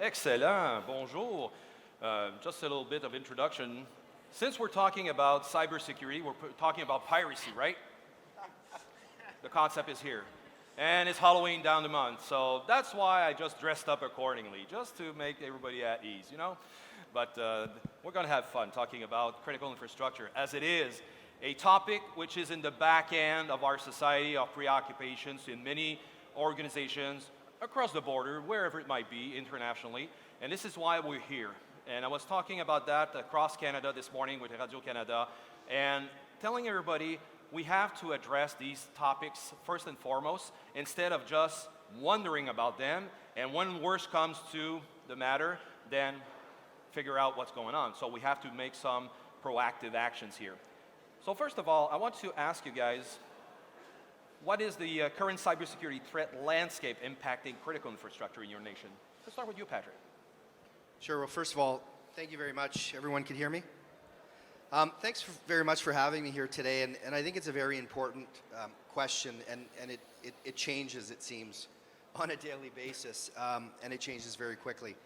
Excellent. Bonjour. Just a little bit of introduction. Since we're talking about cybersecurity, we're talking about piracy, right? The concept is here. And it's Halloween down the month, so that's why I just dressed up accordingly, just to make everybody at ease, you know? But we're going to have fun talking about critical infrastructure, as it is a topic which is in the back end of our society of preoccupations in many organizations across the border, wherever it might be, internationally. And this is why we're here. And I was talking about that across Canada this morning with Radio-Canada, and telling everybody we have to address these topics first and foremost, instead of just wondering about them, and when worse comes to the matter, then figure out what's going on. So we have to make some proactive actions here. So first of all, I want to ask you guys, what is the current cybersecurity threat landscape impacting critical infrastructure in your nation? Let's start with you, Patrick. Sure. Well, first of all, thank you very much. Everyone can hear me? Thanks very much for having me here today, and I think it's a very important question, and it changes, it seems, on a daily basis, and it changes very quickly.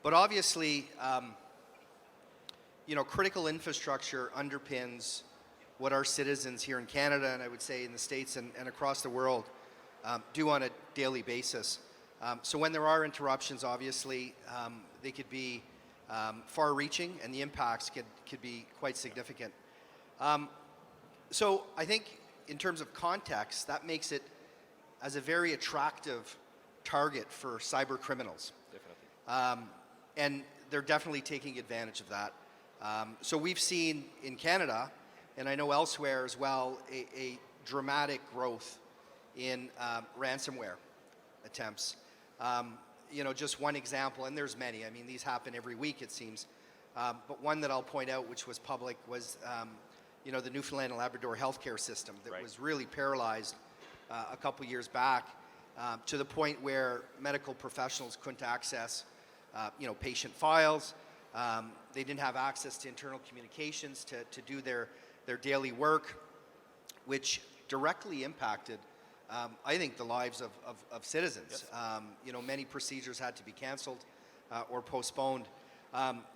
But obviously, you know, critical infrastructure underpins what our citizens here in Canada, and I would say in the States and across the world, do on a daily basis. So when there are interruptions, obviously, they could be far-reaching, and the impacts could be quite significant. So I think in terms of context, that makes it as a very attractive target for cyber criminals. Definitely. And they're definitely taking advantage of that. So we've seen in Canada, and I know elsewhere as well, a dramatic growth in ransomware attempts. You know, just one example, and there's many. I mean, these happen every week, it seems. But one that I'll point out, which was public, was you know, the Newfoundland and Labrador healthcare system that was really paralyzed a couple years back, to the point where medical professionals couldn't access you know, patient files. They didn't have access to internal communications to do their daily work, which directly impacted I think the lives of citizens. Yes. You know, many procedures had to be canceled or postponed.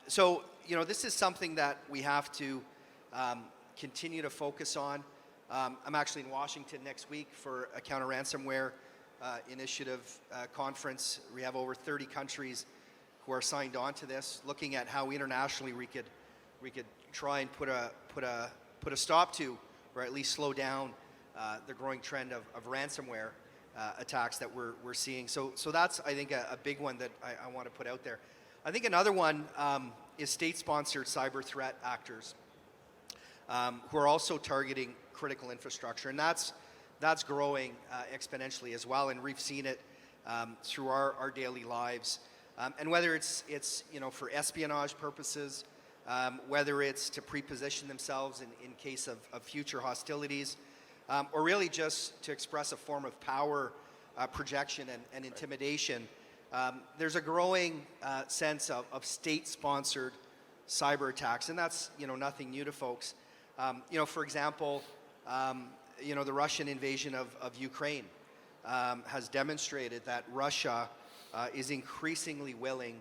So, you know, this is something that we have to continue to focus on. I'm actually in Washington next week for a counter-ransomware initiative conference. We have over 30 countries who are signed on to this, looking at how internationally we could try and put a stop to, or at least slow down the growing trend of ransomware attacks that we're seeing. So that's, I think, a big one that I want to put out there. I think another one is state-sponsored cyber threat actors who are also targeting critical infrastructure, and that's growing exponentially as well, and we've seen it through our daily lives. And whether it's you know, for espionage purposes, whether it's to pre-position themselves in case of future hostilities, or really just to express a form of power projection and intimidation. There's a growing sense of state-sponsored cyber attacks, and that's, you know, nothing new to folks. You know, for example, you know, the Russian invasion of Ukraine has demonstrated that Russia is increasingly willing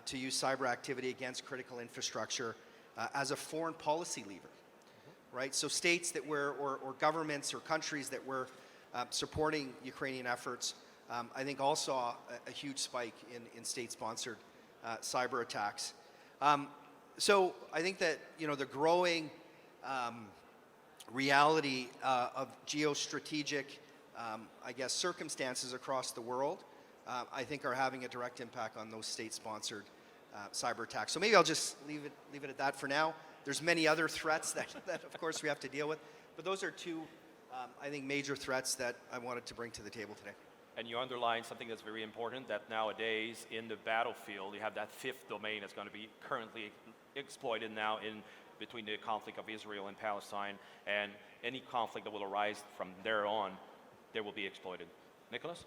to use cyber activity against critical infrastructure as a foreign policy lever. Right? So states that were, or governments or countries that were supporting Ukrainian efforts, I think all saw a huge spike in state-sponsored cyber attacks. So I think that, you know, the growing reality of geostrategic, I guess, circumstances across the world, I think are having a direct impact on those state-sponsored cyber attacks. So maybe I'll just leave it at that for now. There's many other threats that of course we have to deal with, but those are two, I think, major threats that I wanted to bring to the table today. And you underline something that's very important, that nowadays in the battlefield, you have that fifth domain that's going to be currently exploited now in between the conflict of Israel and Palestine, and any conflict that will arise from there on, they will be exploited. Nicholas?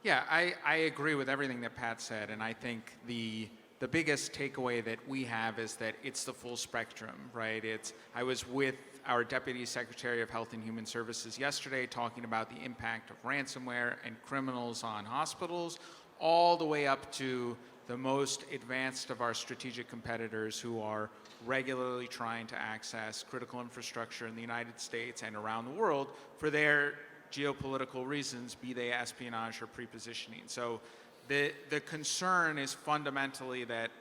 Yeah, I agree with everything that Pat said, and I think the biggest takeaway that we have is that it's the full spectrum, right? I was with our Deputy Secretary of Health and Human Services yesterday talking about the impact of ransomware and criminals on hospitals, all the way up to the most advanced of our strategic competitors who are regularly trying to access critical infrastructure in the United States and around the world for their geopolitical reasons, be they espionage or prepositioning. So the concern is fundamentally that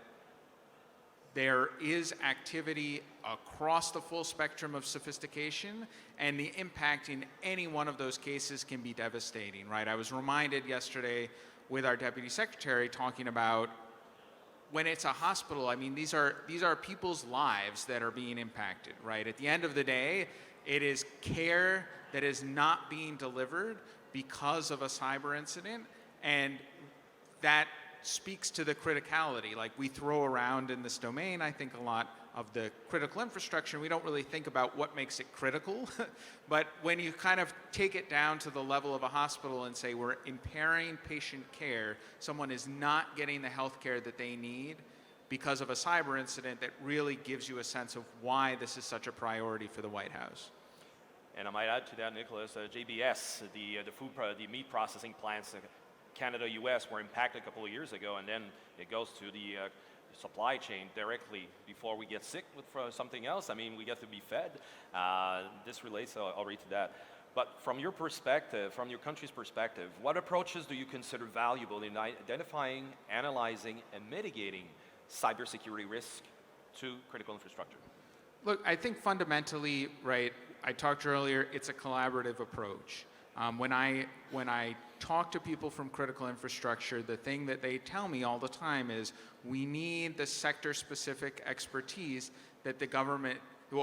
there is activity across the full spectrum of sophistication, and the impact in any one of those cases can be devastating, right? I was reminded yesterday with our Deputy Secretary talking about when it's a hospital, I mean, these are people's lives that are being impacted, right? At the end of the day, it is care that is not being delivered because of a cyber incident, and that speaks to the criticality. Like, we throw around in this domain, I think, a lot of the critical infrastructure, and we don't really think about what makes it critical. But when you kind of take it down to the level of a hospital and say we're impairing patient care, someone is not getting the health care that they need because of a cyber incident, that really gives you a sense of why this is such a priority for the White House. And I might add to that, Nicholas, JBS, the meat processing plants, Canada, U.S. were impacted a couple of years ago, and then it goes to the supply chain directly before we get sick with something else. I mean, we get to be fed. This relates, I'll read to that. But from your perspective, from your country's perspective, what approaches do you consider valuable in identifying, analyzing, and mitigating cybersecurity risk to critical infrastructure? Look, I think fundamentally, right, I talked earlier, it's a collaborative approach. When I talk to people from critical infrastructure, the thing that they tell me all the time is we need the sector-specific expertise that the government,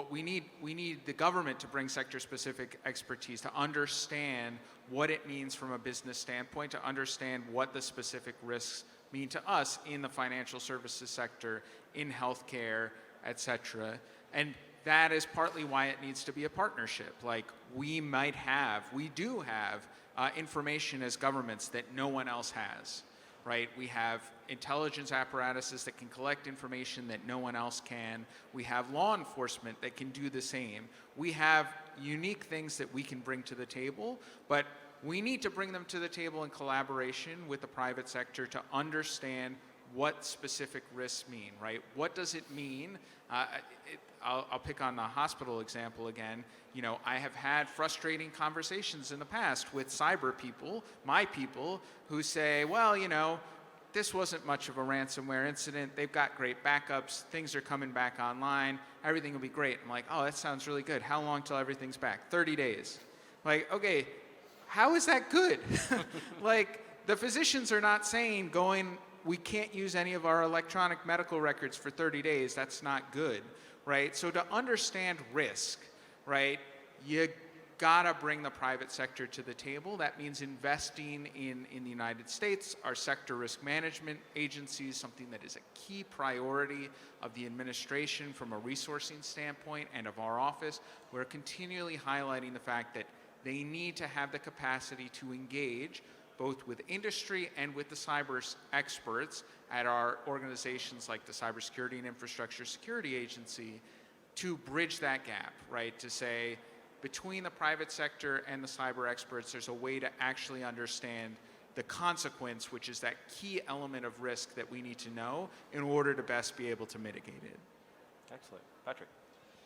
we need the government to bring sector-specific expertise to understand what it means from a business standpoint, to understand what the specific risks mean to us in the financial services sector, in healthcare, et cetera. And that is partly why it needs to be a partnership. Like, we do have information as governments that no one else has, right? We have intelligence apparatuses that can collect information that no one else can. We have law enforcement that can do the same. We have unique things that we can bring to the table, but we need to bring them to the table in collaboration with the private sector to understand what specific risks mean, right? What does it mean? I'll pick on the hospital example again. You know, I have had frustrating conversations in the past with cyber people, my people, who say, well, you know, this wasn't much of a ransomware incident. They've got great backups. Things are coming back online. Everything will be great. I'm like, oh, that sounds really good. How long till everything's back? 30 days. Like, okay, how is that good? Like, the physicians are not saying we can't use any of our electronic medical records for 30 days. That's not good, right? So to understand risk, right, you gotta bring the private sector to the table. That means investing in the United States, our sector risk management agencies, something that is a key priority of the administration from a resourcing standpoint and of our office. We're continually highlighting the fact that they need to have the capacity to engage both with industry and with the cyber experts at our organizations like the Cybersecurity and Infrastructure Security Agency to bridge that gap, right? To say, between the private sector and the cyber experts, there's a way to actually understand the consequence, which is that key element of risk that we need to know in order to best be able to mitigate it. Excellent. Patrick?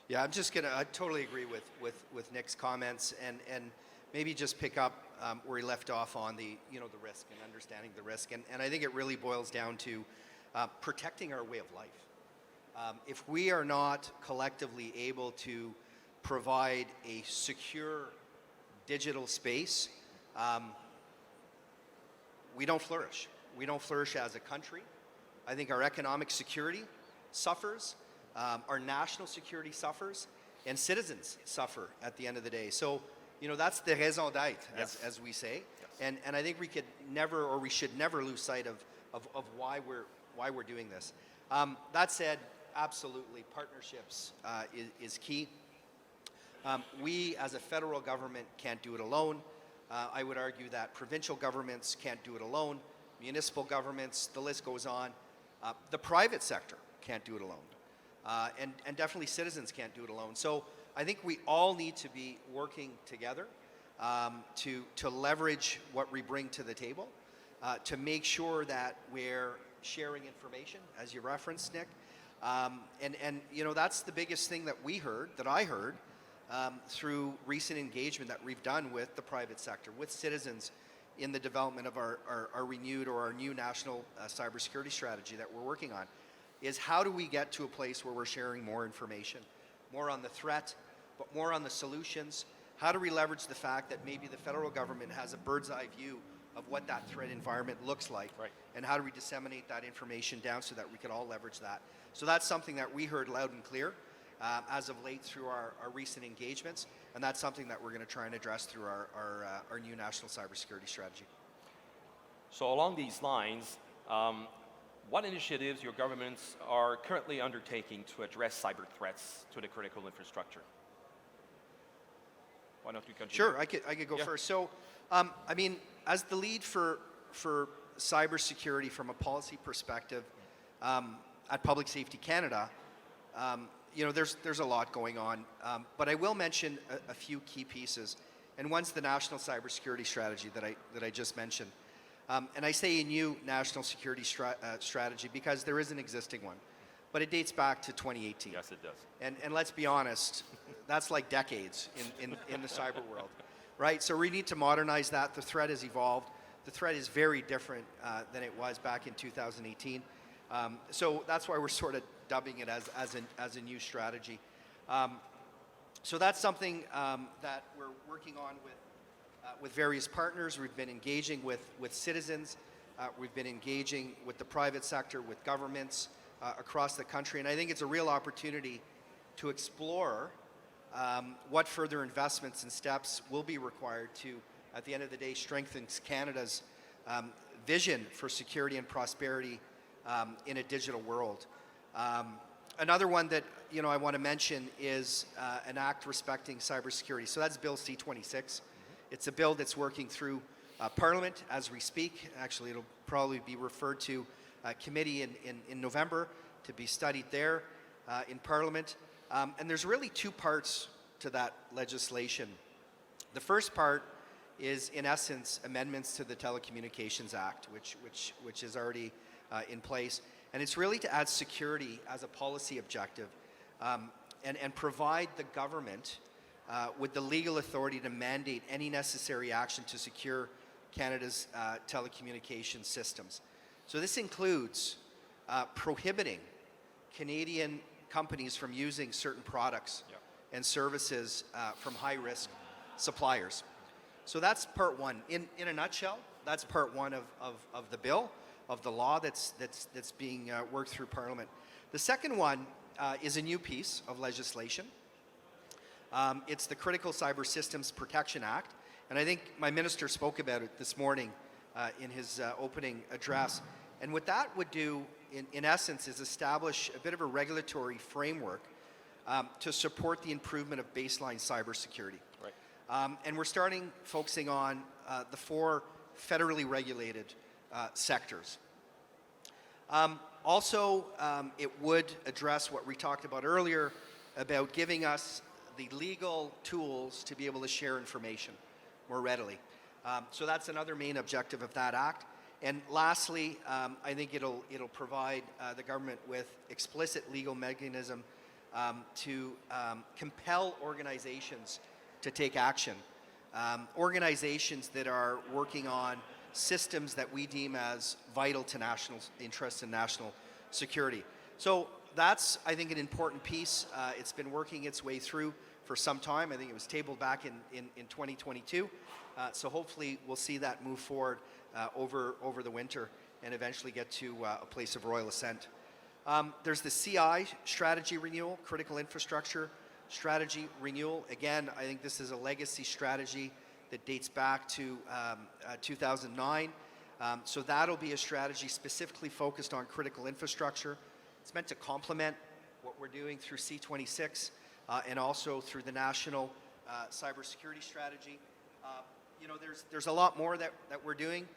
Yeah, I totally agree with Nick's comments, and maybe just pick up where he left off on the risk and understanding the risk. And I think it really boils down to protecting our way of life. If we are not collectively able to provide a secure digital space, we don't flourish. We don't flourish as a country. I think our economic security suffers, our national security suffers, and citizens suffer at the end of the day. So, that's the raison d'être, as we say. Yes. And I think we could never, or we should never lose sight of why we're doing this. That said, absolutely, partnerships is key. We, as a federal government, can't do it alone. I would argue that provincial governments can't do it alone. Municipal governments, the list goes on. The private sector can't do it alone. And definitely citizens can't do it alone. So I think we all need to be working together to leverage what we bring to the table, to make sure that we're sharing information, as you referenced, Nick. And you know, that's the biggest thing that I heard, through recent engagement that we've done with the private sector, with citizens in the development of our renewed or our new national cybersecurity strategy that we're working on, is how do we get to a place where we're sharing more information, more on the threat, but more on the solutions? How do we leverage the fact that maybe the federal government has a bird's eye view of what that threat environment looks like? Right. And how do we disseminate that information down so that we could all leverage that? So that's something that we heard loud and clear as of late through our recent engagements, and that's something that we're going to try and address through our new national cybersecurity strategy. So along these lines, what initiatives your governments are currently undertaking to address cyber threats to the critical infrastructure? Why don't you continue? Sure, I could go first. So, I mean, as the lead for cybersecurity from a policy perspective at Public Safety Canada, you know, there's a lot going on, but I will mention a few key pieces, and one's the national cybersecurity strategy that I just mentioned, and I say a new national security strategy because there is an existing one, but it dates back to 2018. Yes, it does. And let's be honest, that's like decades in the cyber world, right? So we need to modernize that. The threat has evolved. The threat is very different than it was back in 2018. So that's why we're sort of dubbing it as a new strategy. So that's something that we're working on with various partners. We've been engaging with citizens. We've been engaging with the private sector, with governments across the country. And I think it's a real opportunity to explore what further investments and steps will be required to, at the end of the day, strengthen Canada's vision for security and prosperity in a digital world. Another one that I want to mention is an act respecting cybersecurity. So that's Bill C-26. It's a bill that's working through Parliament as we speak. Actually, it'll probably be referred to committee in November to be studied there in Parliament. And there's really two parts to that legislation. The first part is, in essence, amendments to the Telecommunications Act, which is already in place. And it's really to add security as a policy objective and provide the government with the legal authority to mandate any necessary action to secure Canada's telecommunications systems. So this includes prohibiting Canadian companies from using certain products and services from high-risk suppliers. So that's part one. In a nutshell, that's part one of the bill, of the law that's being worked through Parliament. The second one is a new piece of legislation. It's the Critical Cyber Systems Protection Act, and I think my minister spoke about it this morning in his opening address. And what that would do, in essence, is establish a bit of a regulatory framework to support the improvement of baseline cybersecurity. Right. And we're focusing on the 4 federally regulated sectors. Also, it would address what we talked about earlier about giving us the legal tools to be able to share information more readily. So that's another main objective of that act. And lastly, I think it'll provide the government with explicit legal mechanism to compel organizations to take action. Organizations that are working on systems that we deem as vital to national interests and national security. So that's, I think, an important piece. It's been working its way through for some time. I think it was tabled back in 2022. So hopefully we'll see that move forward over the winter and eventually get to a place of royal assent. There's the CI strategy renewal, critical infrastructure strategy renewal. Again, I think this is a legacy strategy that dates back to 2009. So that'll be a strategy specifically focused on critical infrastructure. It's meant to complement what we're doing through C-26 and also through the national cybersecurity strategy. There's a lot more that we're doing,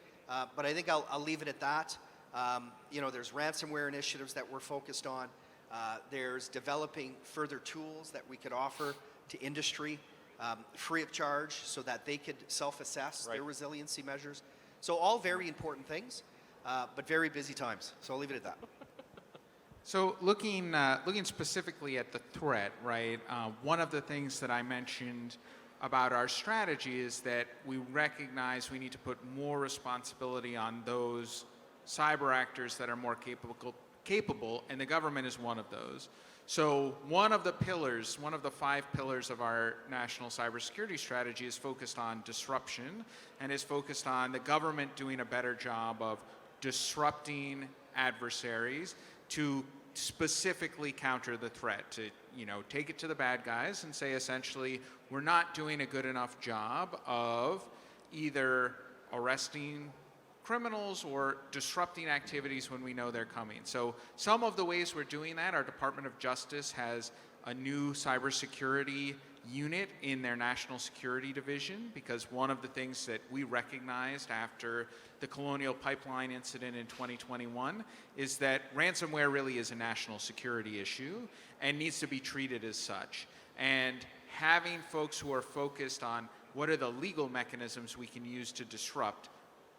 but I think I'll leave it at that. There's ransomware initiatives that we're focused on. There's developing further tools that we could offer to industry free of charge so that they could self-assess their resiliency measures. So all very important things. but very busy times. So I'll leave it at that. So looking specifically at the threat, right? One of the things that I mentioned about our strategy is that we recognize we need to put more responsibility on those cyber actors that are more capable, and the government is one of those. So one of the 5 pillars of our national cybersecurity strategy is focused on disruption, and is focused on the government doing a better job of disrupting adversaries to specifically counter the threat, to take it to the bad guys and say essentially we're not doing a good enough job of either arresting criminals or disrupting activities when we know they're coming. So some of the ways we're doing that, our Department of Justice has a new cybersecurity unit in their National Security Division, because one of the things that we recognized after the Colonial Pipeline incident in 2021 is that ransomware really is a national security issue and needs to be treated as such. And having folks who are focused on what are the legal mechanisms we can use to disrupt,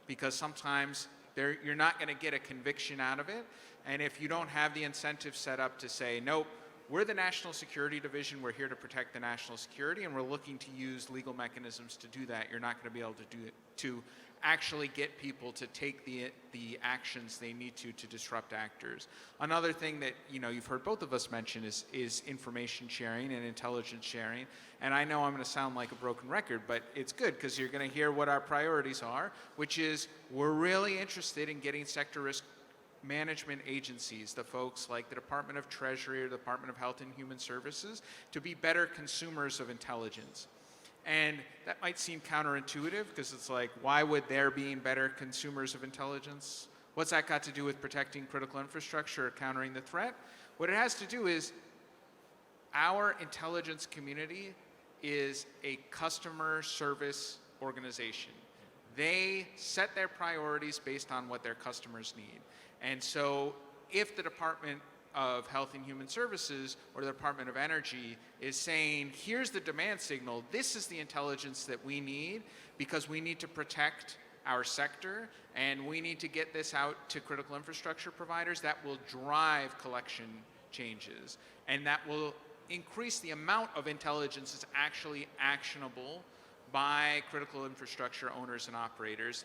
because sometimes you're not going to get a conviction out of it, and if you don't have the incentive set up to say, nope, we're the National Security Division, we're here to protect the national security, and we're looking to use legal mechanisms to do that, you're not going to be able to do it, to actually get people to take the actions they need to disrupt actors. Another thing that you've heard both of us mention is information sharing and intelligence sharing. And I know I'm going to sound like a broken record, but it's good because you're going to hear what our priorities are, which is we're really interested in getting sector risk management agencies, the folks like the Department of Treasury or the Department of Health and Human Services, to be better consumers of intelligence. And that might seem counterintuitive because it's like, why would there being better consumers of intelligence? What's that got to do with protecting critical infrastructure or countering the threat? What it has to do is our intelligence community is a customer service organization. They set their priorities based on what their customers need. And so if the Department of Health and Human Services or the Department of Energy is saying, here's the demand signal, this is the intelligence that we need because we need to protect our sector and we need to get this out to critical infrastructure providers, that will drive collection changes, and that will increase the amount of intelligence that's actually actionable by critical infrastructure owners and operators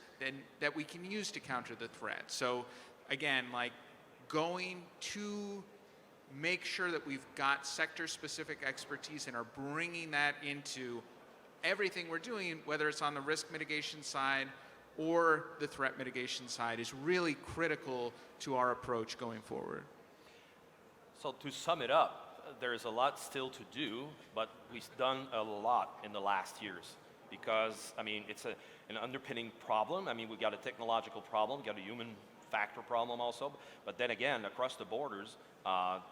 that we can use to counter the threat. So again, like going to make sure that we've got sector-specific expertise and are bringing that into everything we're doing, whether it's on the risk mitigation side or the threat mitigation side, is really critical to our approach going forward. So to sum it up, there's a lot still to do, but we've done a lot in the last years because, I mean, it's an underpinning problem. I mean, we've got a technological problem, we've got a human factor problem also, but then again, across the borders,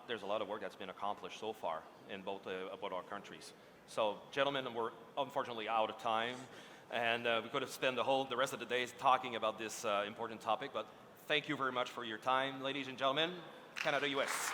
there's a lot of work that's been accomplished so far in both our countries. So, gentlemen, we're unfortunately out of time, and we could have spent the rest of the day talking about this important topic, but thank you very much for your time, ladies and gentlemen. Canada, US.